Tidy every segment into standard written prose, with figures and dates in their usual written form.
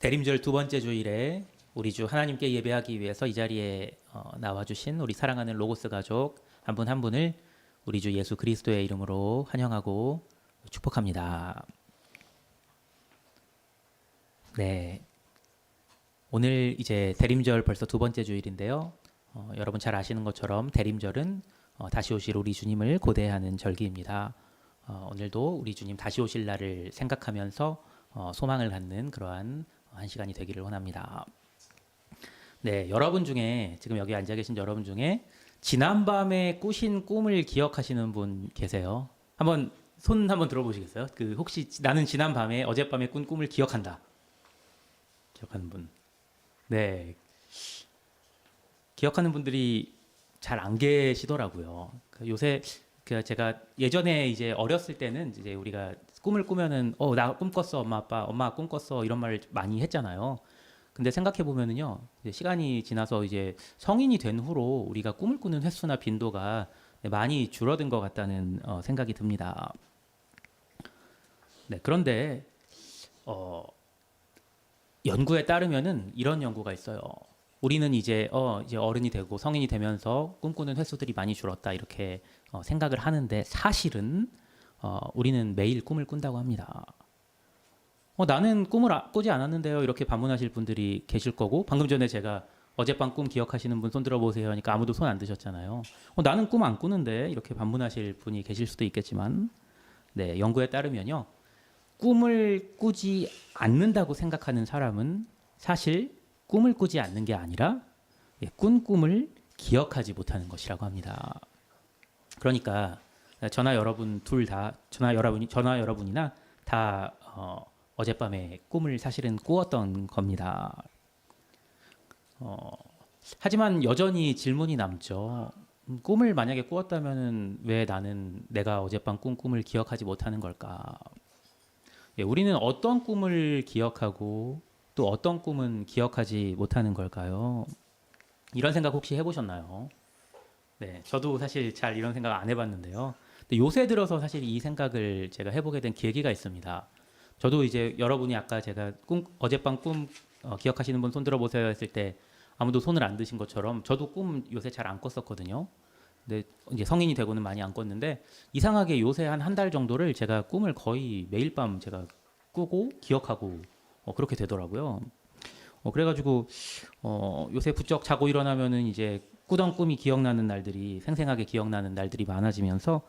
대림절 두 번째 주일에 우리 주 하나님께 예배하기 위해서 이 자리에 나와주신 우리 사랑하는 로고스 가족 한 분 한 분을 우리 주 예수 그리스도의 이름으로 환영하고 축복합니다. 네, 오늘 이제 대림절 벌써 두 번째 주일인데요. 여러분 잘 아시는 것처럼 대림절은 다시 오실 우리 주님을 고대하는 절기입니다. 오늘도 우리 주님 다시 오실 날을 생각하면서 소망을 갖는 그러한 한 시간이 되기를 원합니다. 네, 여러분 중에 지금 여기 앉아 계신 여러분 중에 지난밤에 꾸신 꿈을 기억하시는 분 계세요? 한번 손 한번 들어보시겠어요? 그 혹시 나는 지난밤에 어젯밤에 꾼 꿈을 기억한다. 기억하는 분. 네, 기억하는 분들이 잘 안 계시더라고요. 요새 제가 예전에 이제 어렸을 때는 이제 우리가 꿈을 꾸면은 나 꿈 꿨어 엄마 아빠 엄마 꿈 꿨어 이런 말을 많이 했잖아요. 근데 생각해 보면은요, 시간이 지나서 이제 성인이 된 후로 우리가 꿈을 꾸는 횟수나 빈도가 많이 줄어든 것 같다는 생각이 듭니다. 네, 그런데 연구에 따르면은 이런 연구가 있어요. 우리는 이제 어른이 되고 성인이 되면서 꿈꾸는 횟수들이 많이 줄었다 이렇게 생각을 하는데 사실은 우리는 매일 꿈을 꾼다고 합니다. 나는 꿈을 꾸지 않았는데요. 이렇게 반문하실 분들이 계실 거고, 방금 전에 제가 어젯밤 꿈 기억하시는 분 손 들어보세요 하니까 아무도 손 안 드셨잖아요. 나는 꿈 안 꾸는데 이렇게 반문하실 분이 계실 수도 있겠지만, 네, 연구에 따르면요, 꿈을 꾸지 않는다고 생각하는 사람은 사실 꿈을 꾸지 않는 게 아니라 꾼 꿈을 기억하지 못하는 것이라고 합니다. 그러니까 저나 여러분 둘 다, 저나 여러분이나 다 어젯밤에 꿈을 사실은 꾸었던 겁니다. 하지만 여전히 질문이 남죠. 꿈을 만약에 꾸었다면은 왜 나는 내가 어젯밤 꾼 꿈을 기억하지 못하는 걸까? 우리는 어떤 꿈을 기억하고 또 어떤 꿈은 기억하지 못하는 걸까요? 이런 생각 혹시 해보셨나요? 네, 저도 사실 잘 이런 생각 안 해봤는데요. 근데 요새 들어서 사실 이 생각을 제가 해보게 된 계기가 있습니다. 저도 이제 여러분이 아까 제가 어젯밤 꿈 기억하시는 분 손 들어보세요 했을 때 아무도 손을 안 드신 것처럼 저도 꿈 요새 잘 안 꿨었거든요. 근데 이제 성인이 되고는 많이 안 꿨는데 이상하게 요새 한 달 정도를 제가 꿈을 거의 매일 밤 제가 꾸고 기억하고 그렇게 되더라고요. 그래가지고 요새 부쩍 자고 일어나면은 이제 꾸던 꿈이 기억나는 날들이 생생하게 기억나는 날들이 많아지면서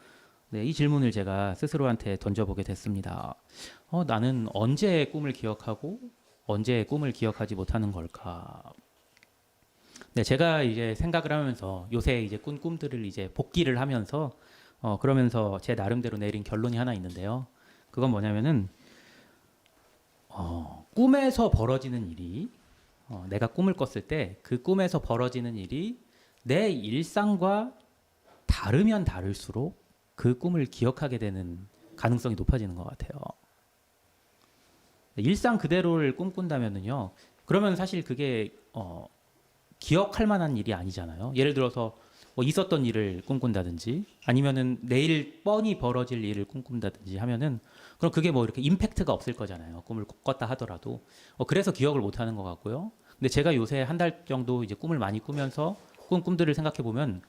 네, 이 질문을 제가 스스로한테 던져보게 됐습니다. 나는 언제 꿈을 기억하고 언제 꿈을 기억하지 못하는 걸까? 네, 제가 이제 생각을 하면서 요새 이제 꾼 꿈들을 이제 복기를 하면서 그러면서 제 나름대로 내린 결론이 하나 있는데요. 그건 뭐냐면은 꿈에서 벌어지는 일이 내가 꿈을 꿨을 때 그 꿈에서 벌어지는 일이 내 일상과 다르면 다를수록 그 꿈을 기억하게 되는 가능성이 높아지는 것 같아요. 일상 그대로를 꿈꾼다면은요, 그러면 사실 그게 기억할 만한 일이 아니잖아요. 예를 들어서 뭐 있었던 일을 꿈꾼다든지 아니면은 내일 뻔히 벌어질 일을 꿈꾼다든지 하면은 그럼 그게 뭐 이렇게 임팩트가 없을 거잖아요. 꿈을 꿨다 하더라도. 그래서 기억을 못 하는 것 같고요. 근데 제가 요새 한 달 정도 이제 꿈을 많이 꾸면서 꾼 꿈들을 생각해 보면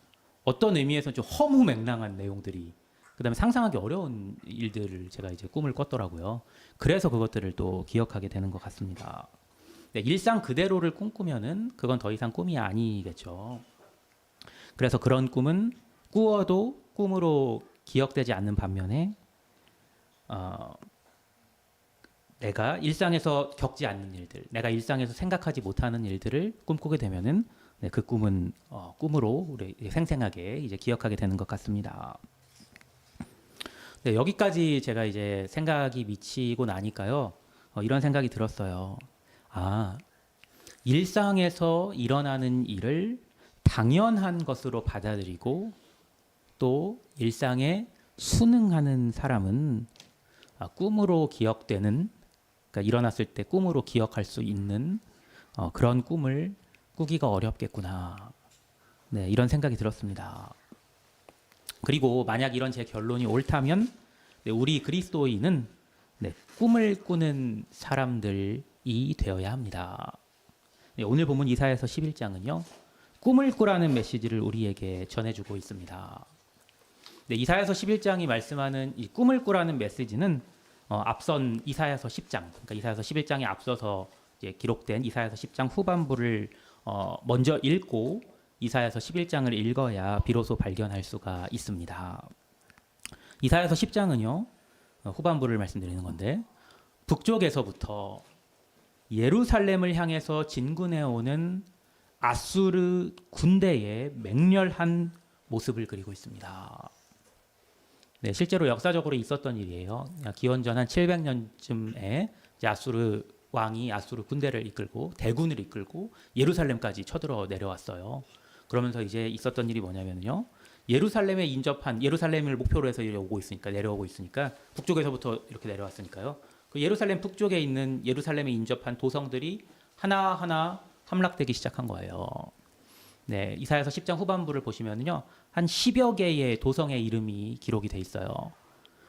어떤 의미에서 좀 허무맹랑한 내용들이 그다음에 상상하기 어려운 일들을 제가 이제 꿈을 꿨더라고요. 그래서 그것들을 또 기억하게 되는 것 같습니다. 네, 일상 그대로를 꿈꾸면은 그건 더 이상 꿈이 아니겠죠. 그래서 그런 꿈은 꾸어도 꿈으로 기억되지 않는 반면에 내가 일상에서 겪지 않는 일들, 내가 일상에서 생각하지 못하는 일들을 꿈꾸게 되면은 네, 그 꿈은 꿈으로 우리 생생하게 이제 기억하게 되는 것 같습니다. 네, 여기까지 제가 이제 생각이 미치고 나니까요, 이런 생각이 들었어요. 일상에서 일어나는 일을 당연한 것으로 받아들이고 또 일상에 순응하는 사람은 꿈으로 기억되는, 그러니까 일어났을 때 꿈으로 기억할 수 있는 그런 꿈을 꾸기가 어렵겠구나. 네, 이런 생각이 들었습니다. 그리고 만약 이런 제 결론이 옳다면 네, 우리 그리스도인은 네, 꿈을 꾸는 사람들 되어야 합니다. 네, 오늘 본문 이사야서 11장은요. 꿈을 꾸라는 메시지를 우리에게 전해주고 있습니다. 네, 이사야서 11장이 말씀하는 이 꿈을 꾸라는 메시지는 앞선 이사야서 10장, 그러니까 이사야서 11장에 앞서서 이제 기록된 이사야서 10장 후반부를 먼저 읽고 이사야서 11장을 읽어야 비로소 발견할 수가 있습니다. 이사야서 10장은요. 후반부를 말씀드리는 건데 북쪽에서부터 예루살렘을 향해서 진군해 오는 아수르 군대의 맹렬한 모습을 그리고 있습니다. 네, 실제로 역사적으로 있었던 일이에요. 기원전 한 700년쯤에 아수르 왕이 아수르 군대를 이끌고 대군을 이끌고 예루살렘까지 쳐들어 내려왔어요. 그러면서 이제 있었던 일이 뭐냐면요. 예루살렘에 인접한 예루살렘을 목표로 해서 내려오고 있으니까 북쪽에서부터 이렇게 내려왔으니까요. 그 예루살렘 북쪽에 있는 예루살렘에 인접한 도성들이 하나하나 함락되기 시작한 거예요. 네, 이사야서 10장 후반부를 보시면요. 한 10여 개의 도성의 이름이 기록이 돼 있어요.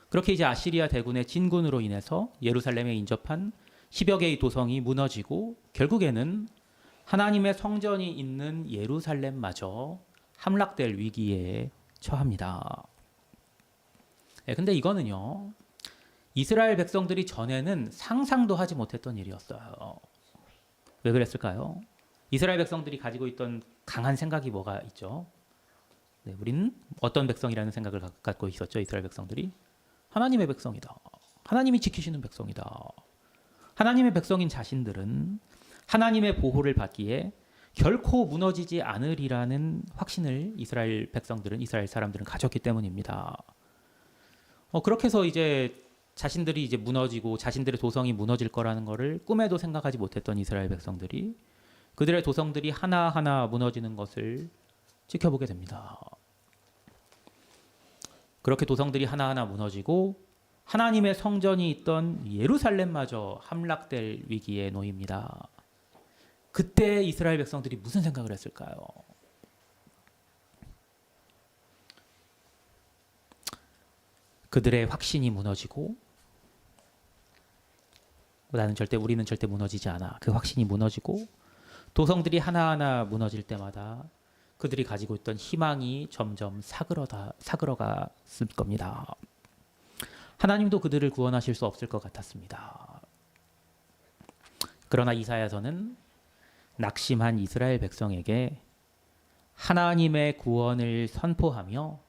그렇게 이제 아시리아 대군의 진군으로 인해서 예루살렘에 인접한 10여 개의 도성이 무너지고 결국에는 하나님의 성전이 있는 예루살렘마저 함락될 위기에 처합니다. 네, 근데 이거는요. 이스라엘 백성들이 전에는 상상도 하지 못했던 일이었어요. 왜 그랬을까요? 이스라엘 백성들이 가지고 있던 강한 생각이 뭐가 있죠? 네, 우리는 어떤 백성이라는 생각을 갖고 있었죠. 이스라엘 백성들이 하나님의 백성이다. 하나님이 지키시는 백성이다. 하나님의 백성인 자신들은 하나님의 보호를 받기에 결코 무너지지 않으리라는 확신을 이스라엘 사람들은 가졌기 때문입니다. 그렇게 해서 이제 자신들이 이제 무너지고 자신들의 도성이 무너질 거라는 것을 꿈에도 생각하지 못했던 이스라엘 백성들이 그들의 도성들이 하나하나 무너지는 것을 지켜보게 됩니다. 그렇게 도성들이 하나하나 무너지고 하나님의 성전이 있던 예루살렘마저 함락될 위기에 놓입니다. 그때 이스라엘 백성들이 무슨 생각을 했을까요? 그들의 확신이 무너지고 우리는 절대 무너지지 않아. 그 확신이 무너지고 도성들이 하나하나 무너질 때마다 그들이 가지고 있던 희망이 점점 사그러갔을 겁니다. 하나님도 그들을 구원하실 수 없을 것 같았습니다. 그러나 이사야서는 낙심한 이스라엘 백성에게 하나님의 구원을 선포하며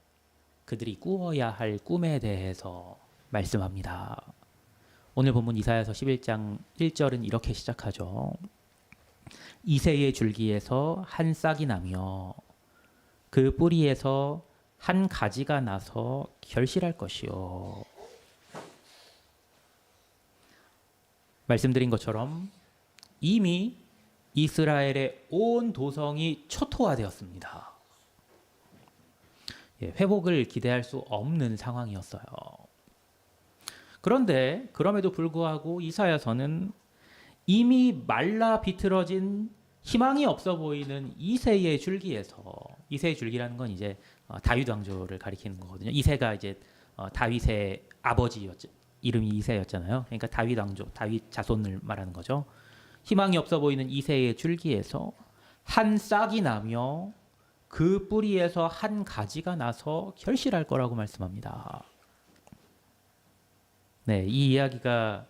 그들이 꾸어야 할 꿈에 대해서 말씀합니다. 오늘 본문 이사야서 11장 1절은 이렇게 시작하죠. 이새의 줄기에서 한 싹이 나며 그 뿌리에서 한 가지가 나서 결실할 것이요. 말씀드린 것처럼 이미 이스라엘의 온 도성이 초토화되었습니다. 회복을 기대할 수 없는 상황이었어요. 그런데 그럼에도 불구하고 이사야서는 이미 말라 비틀어진 희망이 없어 보이는 이새의 줄기에서 이새의 줄기라는 건 이제 다윗 왕조를 가리키는 거거든요. 이새가 이제 다윗의 아버지였죠. 이름이 이새였잖아요. 그러니까 다윗 왕조, 다윗 자손을 말하는 거죠. 희망이 없어 보이는 이새의 줄기에서 한 싹이 나며 그 뿌리에서 한 가지가 나서 결실할 거라고 말씀합니다. 네, 이 이야기가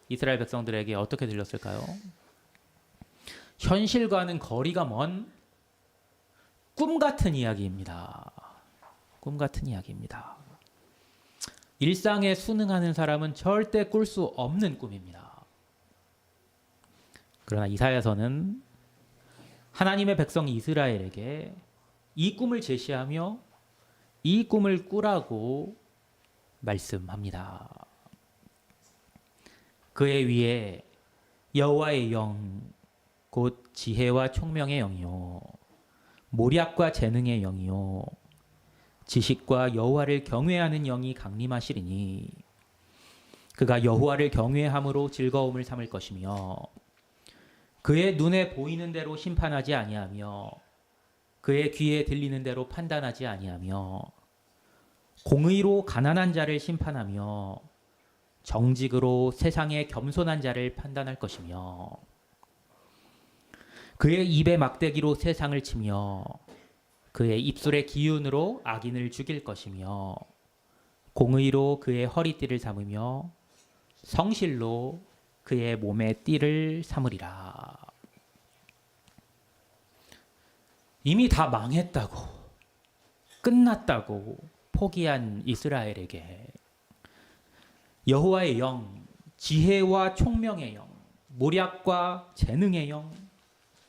이스라엘 백성들에게 어떻게 들렸을까요? 현실과는 거리가 먼 꿈 같은 이야기입니다. 꿈 같은 이야기입니다. 일상에 순응하는 사람은 절대 꿀 수 없는 꿈입니다. 그러나 이사야서는 하나님의 백성 이스라엘에게 이 꿈을 제시하며 이 꿈을 꾸라고 말씀합니다. 그의 위에 여호와의 영, 곧 지혜와 총명의 영이요 모략과 재능의 영이요 지식과 여호와를 경외하는 영이 강림하시리니 그가 여호와를 경외함으로 즐거움을 삼을 것이며 그의 눈에 보이는 대로 심판하지 아니하며 그의 귀에 들리는 대로 판단하지 아니하며 공의로 가난한 자를 심판하며 정직으로 세상의 겸손한 자를 판단할 것이며 그의 입의 막대기로 세상을 치며 그의 입술의 기운으로 악인을 죽일 것이며 공의로 그의 허리띠를 삼으며 성실로 그의 몸의 띠를 삼으리라. 이미 다 망했다고, 끝났다고 포기한 이스라엘에게 여호와의 영, 지혜와 총명의 영, 모략과 재능의 영,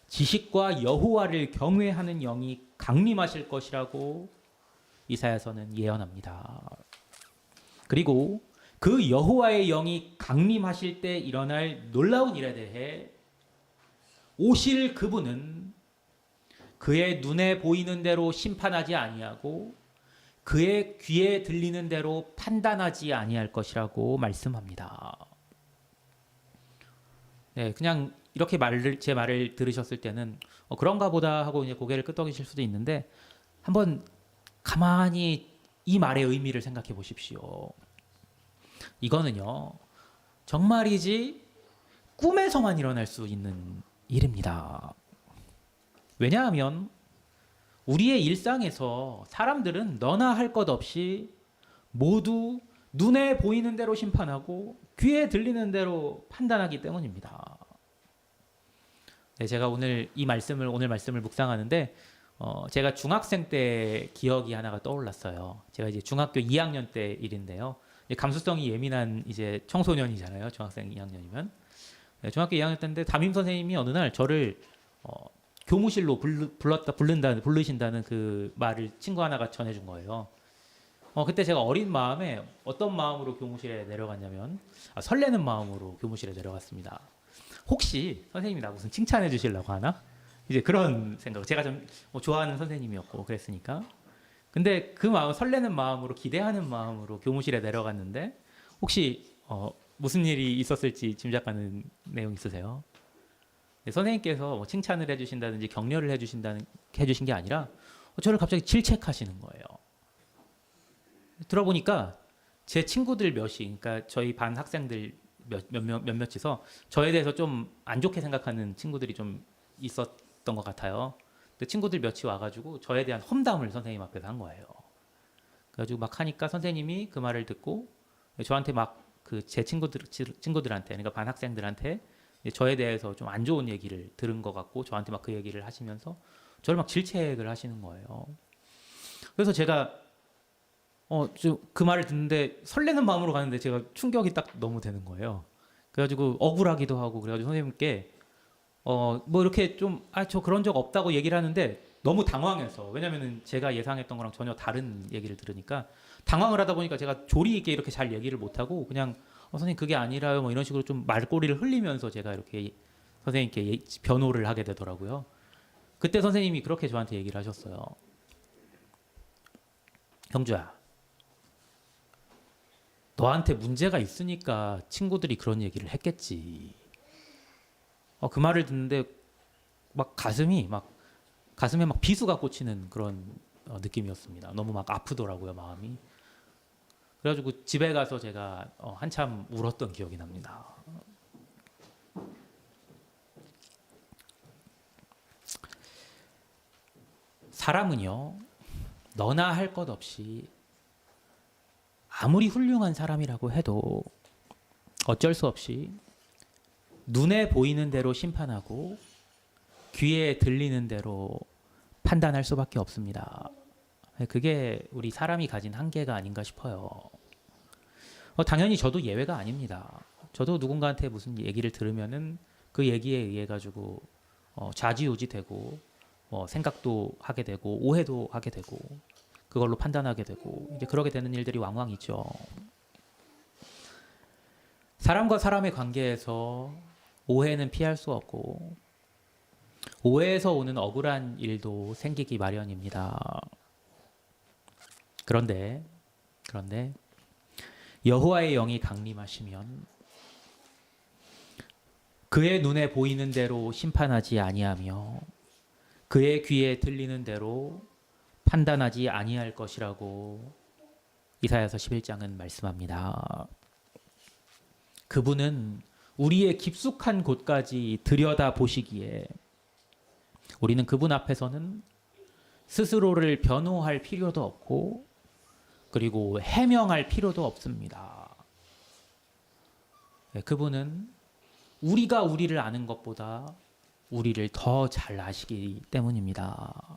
지식과 여호와를 경외하는 영이 강림하실 것이라고 이사야서는 예언합니다. 그리고 그 여호와의 영이 강림하실 때 일어날 놀라운 일에 대해 오실 그분은 그의 눈에 보이는 대로 심판하지 아니하고 그의 귀에 들리는 대로 판단하지 아니할 것이라고 말씀합니다. 네, 그냥 이렇게 제 말을 들으셨을 때는 그런가 보다 하고 이제 고개를 끄덕이실 수도 있는데 한번 가만히 이 말의 의미를 생각해 보십시오. 이거는요, 정말이지 꿈에서만 일어날 수 있는 일입니다. 왜냐하면 우리의 일상에서 사람들은 너나 할 것 없이 모두 눈에 보이는 대로 심판하고 귀에 들리는 대로 판단하기 때문입니다. 네, 제가 오늘 말씀을 묵상하는데 제가 중학생 때 기억이 하나가 떠올랐어요. 제가 이제 중학교 2학년 때 일인데요. 감수성이 예민한 이제 청소년이잖아요. 중학생 2학년이면. 네, 중학교 2학년 때인데 담임 선생님이 어느 날 저를 교무실로 부르신다는 그 말을 친구 하나가 전해준 거예요. 그때 제가 어린 마음에 어떤 마음으로 교무실에 내려갔냐면 설레는 마음으로 교무실에 내려갔습니다. 혹시 선생님이 나 무슨 칭찬해 주시려고 하나? 이제 그런 생각. 제가 좀 좋아하는 선생님이었고 그랬으니까. 근데 그 마음, 설레는 마음으로, 기대하는 마음으로 교무실에 내려갔는데 혹시 무슨 일이 있었을지 짐작하는 내용 있으세요? 네, 선생님께서 칭찬을 해주신다든지 격려를 해주신 게 아니라 저를 갑자기 질책하시는 거예요. 들어보니까 제 친구들 그러니까 저희 반 학생들 몇몇이서 저에 대해서 좀 안 좋게 생각하는 친구들이 좀 있었던 것 같아요. 그 친구들 몇이 와가지고 저에 대한 험담을 선생님 앞에서 한 거예요. 그래가지고 막 하니까 선생님이 그 말을 듣고 저한테 막 그 제 친구들한테, 그러니까 반 학생들한테 저에 대해서 좀 안 좋은 얘기를 들은 것 같고 저한테 막 그 얘기를 하시면서 저를 막 질책을 하시는 거예요. 그래서 제가 그 말을 듣는데 설레는 마음으로 가는데 제가 충격이 딱 너무 되는 거예요. 그래가지고 억울하기도 하고 그래가지고 선생님께 뭐 이렇게 좀 저 그런 적 없다고 얘기를 하는데 너무 당황해서, 왜냐면은 제가 예상했던 거랑 전혀 다른 얘기를 들으니까 당황을 하다 보니까 제가 조리 있게 이렇게 잘 얘기를 못 하고 그냥 선생님 그게 아니라요 뭐 이런 식으로 좀 말꼬리를 흘리면서 제가 이렇게 선생님께 변호를 하게 되더라고요. 그때 선생님이 그렇게 저한테 얘기를 하셨어요. 형주야, 너한테 문제가 있으니까 친구들이 그런 얘기를 했겠지. 그 말을 듣는데 막 가슴에 막 비수가 꽂히는 그런 느낌이었습니다. 너무 막 아프더라고요, 마음이. 그래가지고 집에 가서 제가 한참 울었던 기억이 납니다. 사람은요, 너나 할 것 없이 아무리 훌륭한 사람이라고 해도 어쩔 수 없이 눈에 보이는 대로 심판하고 귀에 들리는 대로 판단할 수밖에 없습니다. 그게 우리 사람이 가진 한계가 아닌가 싶어요. 당연히 저도 예외가 아닙니다. 저도 누군가한테 무슨 얘기를 들으면은 그 얘기에 의해 가지고 좌지우지되고 생각도 하게 되고 오해도 하게 되고 그걸로 판단하게 되고 이제 그러게 되는 일들이 왕왕 있죠. 사람과 사람의 관계에서 오해는 피할 수 없고 오해에서 오는 억울한 일도 생기기 마련입니다. 그런데 여호와의 영이 강림하시면 그의 눈에 보이는 대로 심판하지 아니하며 그의 귀에 들리는 대로 판단하지 아니할 것이라고 이사야서 11장은 말씀합니다. 그분은 우리의 깊숙한 곳까지 들여다 보시기에 우리는 그분 앞에서는 스스로를 변호할 필요도 없고 그리고 해명할 필요도 없습니다. 그분은 우리가 우리를 아는 것보다 우리를 더 잘 아시기 때문입니다.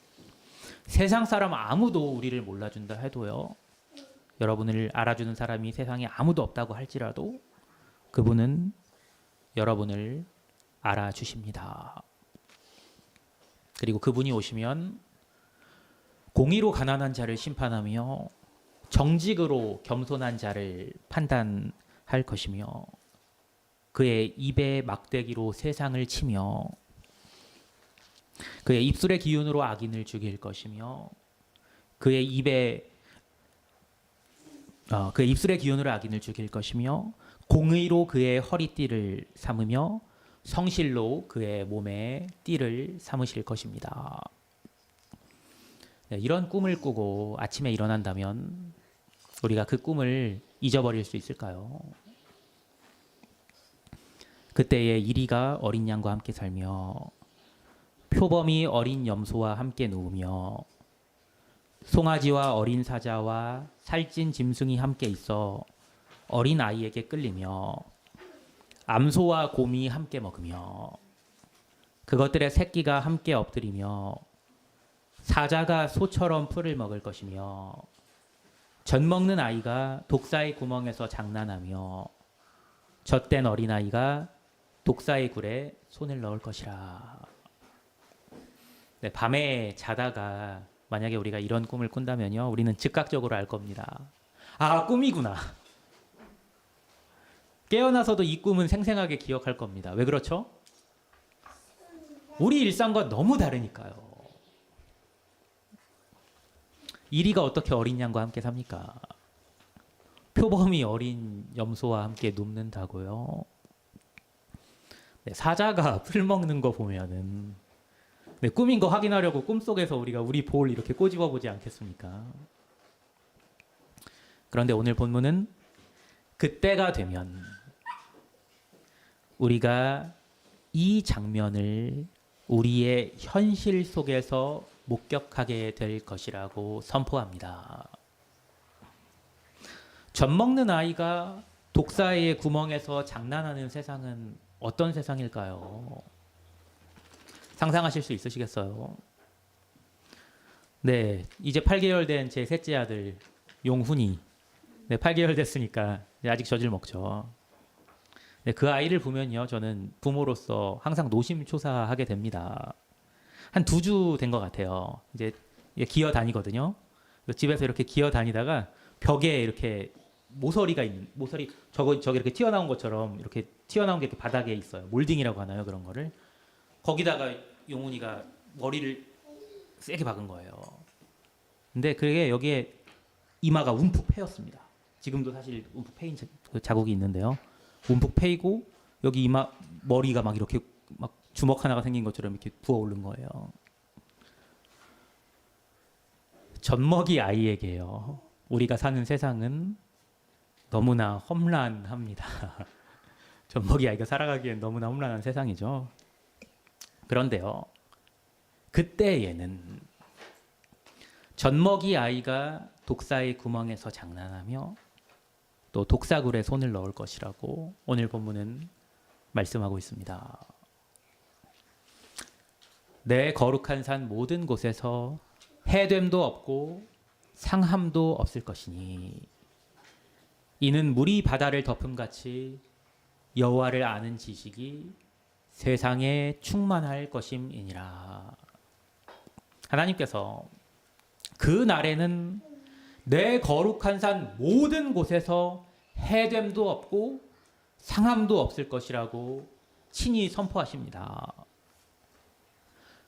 세상 사람 아무도 우리를 몰라준다 해도요. 여러분을 알아주는 사람이 세상에 아무도 없다고 할지라도 그분은 여러분을 알아주십니다. 그리고 그분이 오시면 공의로 가난한 자를 심판하며 정직으로 겸손한 자를 판단할 것이며 그의 입의 막대기로 세상을 치며 그의 입술의 기운으로 악인을 죽일 것이며 그의 입술의 기운으로 악인을 죽일 것이며 공의로 그의 허리띠를 삼으며 성실로 그의 몸에 띠를 삼으실 것입니다. 네, 이런 꿈을 꾸고 아침에 일어난다면 우리가 그 꿈을 잊어버릴 수 있을까요? 그때에 이리가 어린 양과 함께 살며 표범이 어린 염소와 함께 누우며 송아지와 어린 사자와 살찐 짐승이 함께 있어 어린 아이에게 끌리며 암소와 곰이 함께 먹으며 그것들의 새끼가 함께 엎드리며 사자가 소처럼 풀을 먹을 것이며 젖 먹는 아이가 독사의 구멍에서 장난하며 젖된 어린아이가 독사의 굴에 손을 넣을 것이라. 네, 밤에 자다가 만약에 우리가 이런 꿈을 꾼다면요, 우리는 즉각적으로 알 겁니다. 아, 꿈이구나. 깨어나서도 이 꿈은 생생하게 기억할 겁니다. 왜 그렇죠? 우리 일상과 너무 다르니까요. 이리가 어떻게 어린 양과 함께 삽니까? 표범이 어린 염소와 함께 눕는다고요. 네, 사자가 풀 먹는 거 보면은 네, 꿈인 거 확인하려고 꿈속에서 우리가 우리 볼 이렇게 꼬집어 보지 않겠습니까? 그런데 오늘 본문은 그때가 되면 우리가 이 장면을 우리의 현실 속에서 목격하게 될 것이라고 선포합니다. 젖 먹는 아이가 독사의 구멍에서 장난하는 세상은 어떤 세상일까요? 상상하실 수 있으시겠어요? 네, 이제 8개월 된 제 셋째 아들 용훈이, 네, 8개월 됐으니까 아직 젖을 먹죠. 네, 그 아이를 보면요, 저는 부모로서 항상 노심초사하게 됩니다. 한 2주 된 것 같아요. 이제 기어 다니거든요. 집에서 이렇게 기어 다니다가 벽에 이렇게 모서리가 있는, 모서리 저기 이렇게 튀어나온 것처럼 이렇게 튀어나온 게 이렇게 바닥에 있어요. 몰딩이라고 하나요, 그런 거를. 거기다가 용훈이가 머리를 세게 박은 거예요. 근데 그게 여기에 이마가 움푹 패였습니다. 지금도 사실 움푹 패인 자국이 있는데요. 움푹 패이고 여기 이마 머리가 막 이렇게 막 주먹 하나가 생긴 것처럼 이렇게 부어 오른 거예요. 젖먹이 아이에게요. 우리가 사는 세상은 너무나 험난합니다. 젖먹이 아이가 살아가기엔 너무나 험난한 세상이죠. 그런데요, 그때에는 젖먹이 아이가 독사의 구멍에서 장난하며 또 독사굴에 손을 넣을 것이라고 오늘 본문은 말씀하고 있습니다. 내 거룩한 산 모든 곳에서 해됨도 없고 상함도 없을 것이니 이는 물이 바다를 덮음같이 여호와를 아는 지식이 세상에 충만할 것임이니라. 하나님께서 그 날에는 내 거룩한 산 모든 곳에서 해됨도 없고 상함도 없을 것이라고 친히 선포하십니다.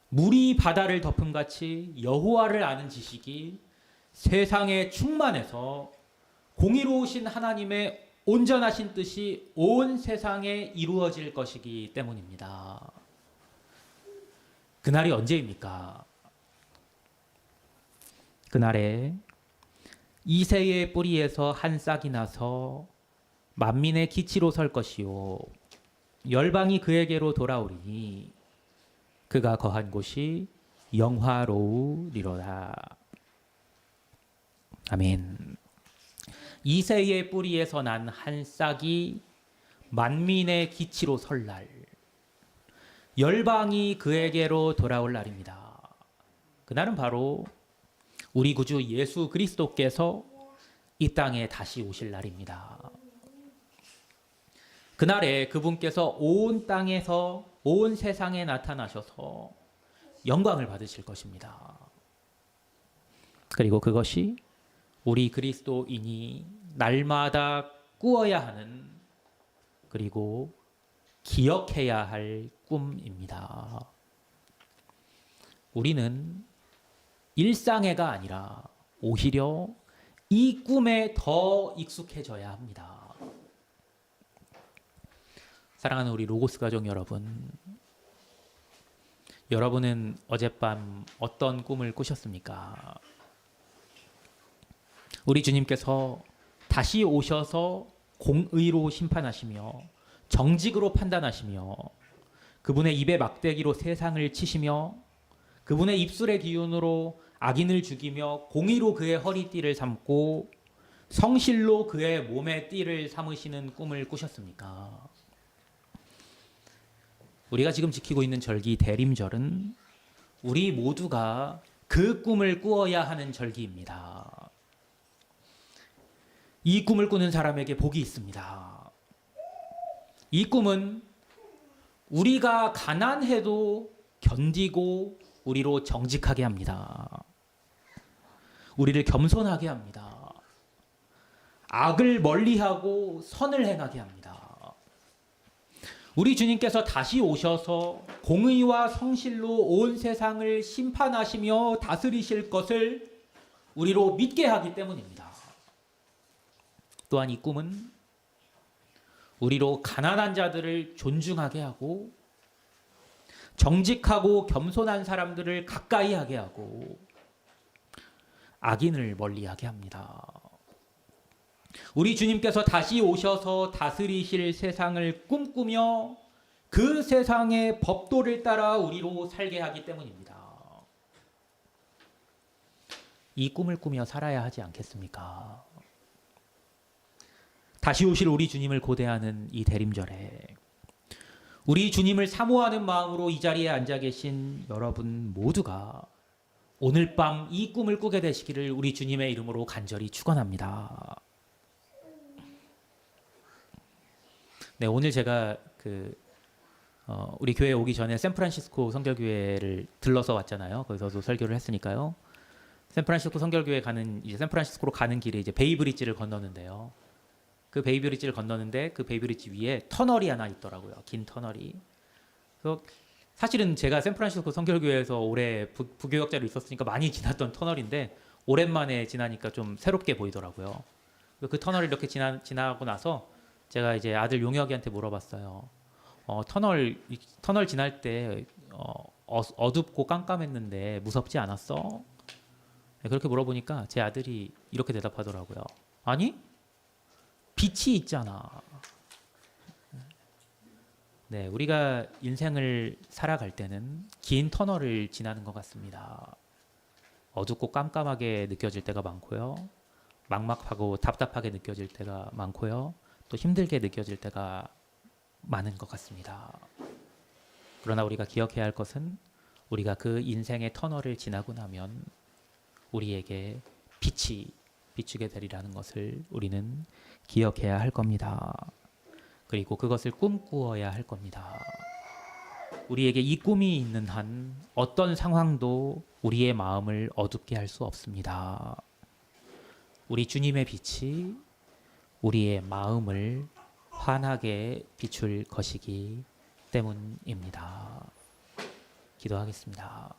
물이 바다를 덮음같이 여호와를 아는 지식이 세상에 충만해서 공의로우신 하나님의 온전하신 뜻이 온 세상에 이루어질 것이기 때문입니다. 그날이 언제입니까? 그날에 이새의 뿌리에서 한 싹이 나서 만민의 기치로 설 것이요 열방이 그에게로 돌아오리니 그가 거한 곳이 영화로우리로다. 아멘. 이새의 뿌리에서 난 한 싹이 만민의 기치로 설 날, 열방이 그에게로 돌아올 날입니다. 그날은 바로 우리 구주 예수 그리스도께서 이 땅에 다시 오실 날입니다. 그날에 그분께서 온 땅에서 온 세상에 나타나셔서 영광을 받으실 것입니다. 그리고 그것이 우리 그리스도인이 날마다 꾸어야 하는, 그리고 기억해야 할 꿈입니다. 우리는 일상애가 아니라 오히려 이 꿈에 더 익숙해져야 합니다. 사랑하는 우리 로고스 가족 여러분, 여러분은 어젯밤 어떤 꿈을 꾸셨습니까? 우리 주님께서 다시 오셔서 공의로 심판하시며 정직으로 판단하시며 그분의 입에 막대기로 세상을 치시며 그분의 입술의 기운으로 악인을 죽이며 공의로 그의 허리띠를 삼고 성실로 그의 몸의 띠를 삼으시는 꿈을 꾸셨습니까? 우리가 지금 지키고 있는 절기 대림절은 우리 모두가 그 꿈을 꾸어야 하는 절기입니다. 이 꿈을 꾸는 사람에게 복이 있습니다. 이 꿈은 우리가 가난해도 견디고 우리로 정직하게 합니다. 우리를 겸손하게 합니다. 악을 멀리하고 선을 행하게 합니다. 우리 주님께서 다시 오셔서 공의와 성실로 온 세상을 심판하시며 다스리실 것을 우리로 믿게 하기 때문입니다. 또한 이 꿈은 우리로 가난한 자들을 존중하게 하고 정직하고 겸손한 사람들을 가까이 하게 하고 악인을 멀리하게 합니다. 우리 주님께서 다시 오셔서 다스리실 세상을 꿈꾸며 그 세상의 법도를 따라 우리로 살게 하기 때문입니다. 이 꿈을 꾸며 살아야 하지 않겠습니까? 다시 오실 우리 주님을 고대하는 이 대림절에 우리 주님을 사모하는 마음으로 이 자리에 앉아 계신 여러분 모두가 오늘 밤 이 꿈을 꾸게 되시기를 우리 주님의 이름으로 간절히 축원합니다. 네, 오늘 제가 우리 교회 오기 전에 샌프란시스코 성결교회를 들러서 왔잖아요. 거기서도 설교를 했으니까요. 샌프란시스코 성결교회 이제 샌프란시스코로 가는 길에 이제 베이브리지를 건너는데요. 그 베이브리지를 건너는데 그 베이브리지 위에 터널이 하나 있더라고요. 긴 터널이. 그래서 사실은 제가 샌프란시스코 성결교회에서 오래 부교역자로 있었으니까 많이 지났던 터널인데 오랜만에 지나니까 좀 새롭게 보이더라고요. 그 터널을 이렇게 지나고 나서 제가 이제 아들 용혁이한테 물어봤어요. 터널 지날 때 어둡고 깜깜했는데 무섭지 않았어? 네, 그렇게 물어보니까 제 아들이 이렇게 대답하더라고요. 아니, 빛이 있잖아. 네, 우리가 인생을 살아갈 때는 긴 터널을 지나는 것 같습니다. 어둡고 깜깜하게 느껴질 때가 많고요. 막막하고 답답하게 느껴질 때가 많고요. 또 힘들게 느껴질 때가 많은 것 같습니다. 그러나 우리가 기억해야 할 것은 우리가 그 인생의 터널을 지나고 나면 우리에게 빛이 비추게 되리라는 것을 우리는 기억해야 할 겁니다. 그리고 그것을 꿈꾸어야 할 겁니다. 우리에게 이 꿈이 있는 한 어떤 상황도 우리의 마음을 어둡게 할 수 없습니다. 우리 주님의 빛이 우리의 마음을 환하게 비출 것이기 때문입니다. 기도하겠습니다.